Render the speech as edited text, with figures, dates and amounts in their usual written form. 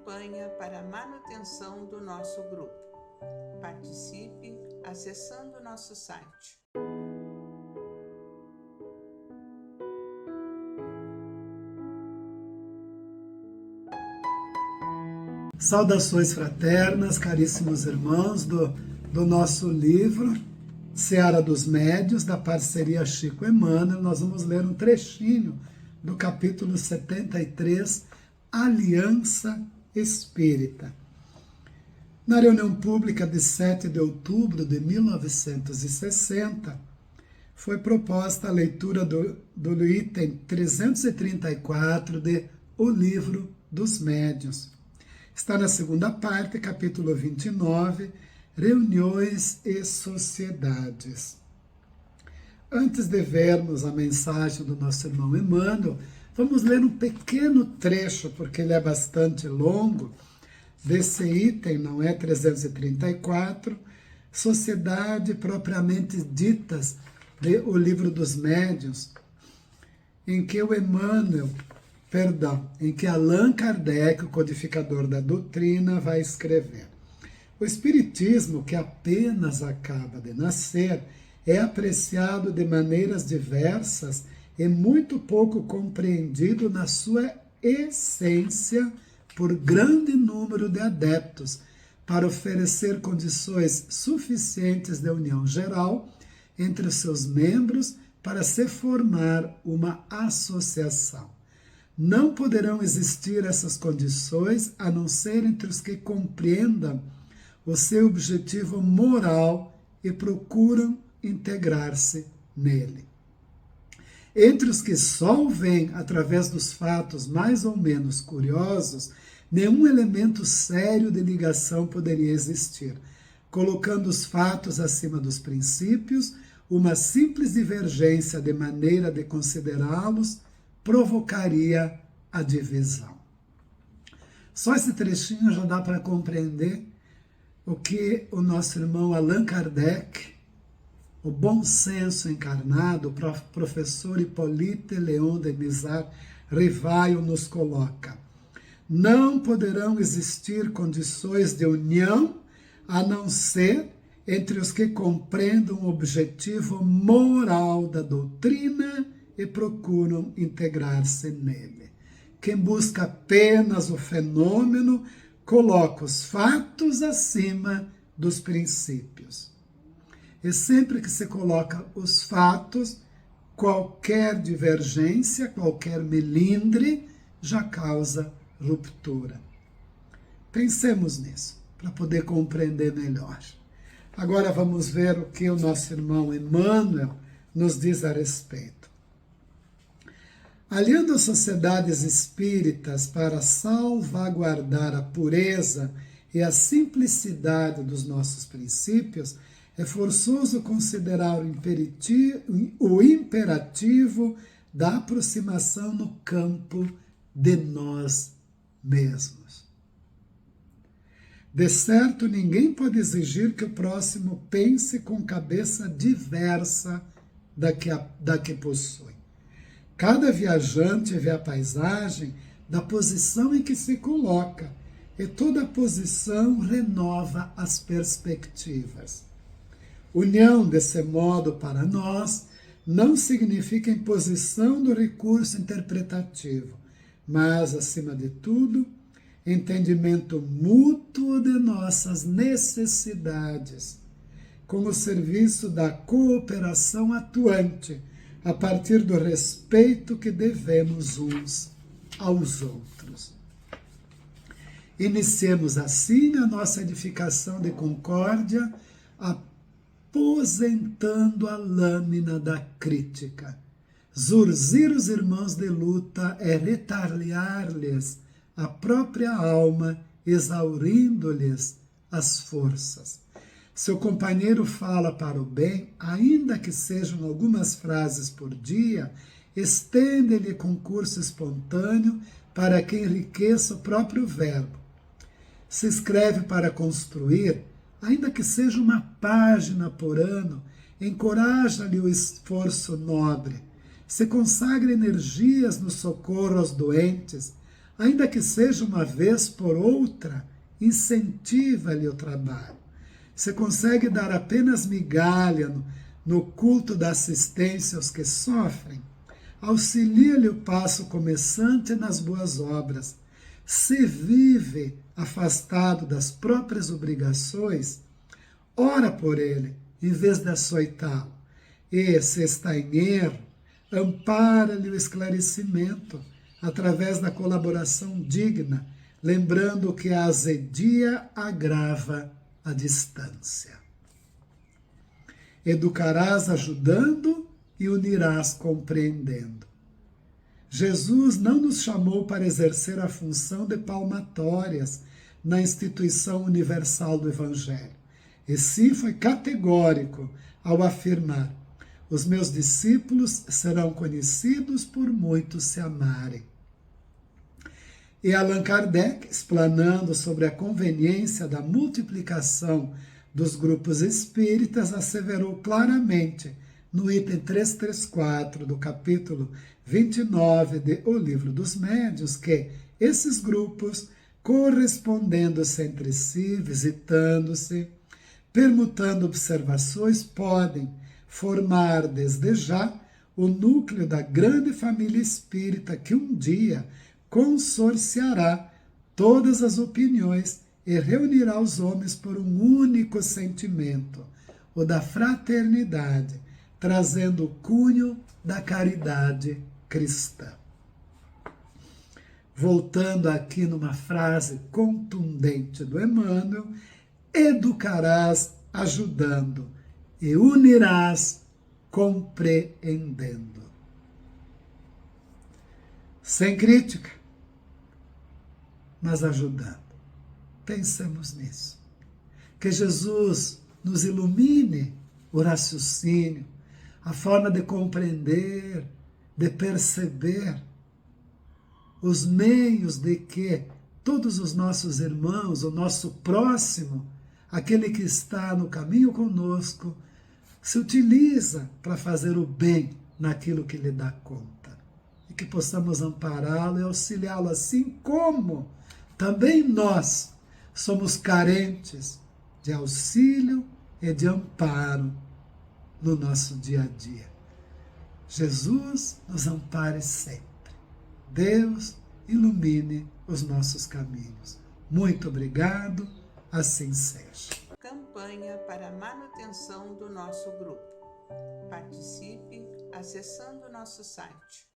campanha para a manutenção do nosso grupo. Participe acessando nosso site. Saudações fraternas, caríssimos irmãos do nosso livro Seara dos Médios, da parceria Chico Emmanuel. Nós vamos ler um trechinho do capítulo 73, Aliança Espírita. Na reunião pública de 7 de outubro de 1960, foi proposta a leitura do item 334 de O Livro dos Médiuns. Está na segunda parte, capítulo 29, Reuniões e Sociedades. Antes de vermos a mensagem do nosso irmão Emmanuel, vamos ler um pequeno trecho, porque ele é bastante longo, desse item, não é 334, Sociedade propriamente ditas, de O Livro dos Médiuns, em que em que Allan Kardec, o codificador da doutrina, vai escrever. O Espiritismo, que apenas acaba de nascer, é apreciado de maneiras diversas e muito pouco compreendido na sua essência por grande número de adeptos, para oferecer condições suficientes de união geral entre os seus membros para se formar uma associação. Não poderão existir essas condições a não ser entre os que compreendam o seu objetivo moral e procuram integrar-se nele. Entre os que só o veem através dos fatos mais ou menos curiosos, nenhum elemento sério de ligação poderia existir. Colocando os fatos acima dos princípios, uma simples divergência de maneira de considerá-los provocaria a divisão. Só esse trechinho já dá para compreender o que o nosso irmão Allan Kardec, o bom senso encarnado, o professor Hippolyte Léon de Misard Rivaio, nos coloca. Não poderão existir condições de união a não ser entre os que compreendam o objetivo moral da doutrina e procuram integrar-se nele. Quem busca apenas o fenômeno, coloca os fatos acima dos princípios. E sempre que se coloca os fatos, qualquer divergência, qualquer melindre, já causa ruptura. Pensemos nisso, para poder compreender melhor. Agora vamos ver o que o nosso irmão Emmanuel nos diz a respeito. Aliando as sociedades espíritas para salvaguardar a pureza e a simplicidade dos nossos princípios, é forçoso considerar o imperativo da aproximação no campo de nós mesmos. De certo, ninguém pode exigir que o próximo pense com cabeça diversa da que possui. Cada viajante vê a paisagem da posição em que se coloca, e toda posição renova as perspectivas. União, desse modo, para nós, não significa imposição do recurso interpretativo, mas, acima de tudo, entendimento mútuo de nossas necessidades, com o serviço da cooperação atuante, a partir do respeito que devemos uns aos outros. Iniciemos assim a nossa edificação de concórdia, aposentando a lâmina da crítica. Zurzir os irmãos de luta é retalhar-lhes a própria alma, exaurindo-lhes as forças. Seu companheiro fala para o bem, ainda que sejam algumas frases por dia, estende-lhe concurso espontâneo para que enriqueça o próprio verbo. Se escreve para construir, ainda que seja uma página por ano, encoraja-lhe o esforço nobre. Se consagra energias no socorro aos doentes, ainda que seja uma vez por outra, incentiva-lhe o trabalho. Se consegue dar apenas migalha no culto da assistência aos que sofrem, auxilia-lhe o passo começante nas boas obras. Se vive afastado das próprias obrigações, ora por ele, em vez de açoitá-lo. E, se está em erro, ampara-lhe o esclarecimento, através da colaboração digna, lembrando que a azedia agrava a distância. Educarás ajudando e unirás compreendendo. Jesus não nos chamou para exercer a função de palmatórias na instituição universal do Evangelho. E sim foi categórico ao afirmar: os meus discípulos serão conhecidos por muitos se amarem. E Allan Kardec, explanando sobre a conveniência da multiplicação dos grupos espíritas, asseverou claramente no item 334 do capítulo 29 de O Livro dos Médiuns que esses grupos, correspondendo-se entre si, visitando-se, permutando observações, podem formar desde já o núcleo da grande família espírita que um dia consorciará todas as opiniões e reunirá os homens por um único sentimento, o da fraternidade, trazendo o cunho da caridade cristã. Voltando aqui numa frase contundente do Emmanuel: educarás ajudando e unirás compreendendo. Sem crítica, mas ajudando. Pensemos nisso. Que Jesus nos ilumine o raciocínio, a forma de compreender, de perceber os meios de que todos os nossos irmãos, o nosso próximo, aquele que está no caminho conosco, se utiliza para fazer o bem naquilo que lhe dá conta. E que possamos ampará-lo e auxiliá-lo, assim como também nós somos carentes de auxílio e de amparo no nosso dia a dia. Jesus nos ampare sempre. Deus ilumine os nossos caminhos. Muito obrigado, assim seja. Campanha para a manutenção do nosso grupo. Participe acessando nosso site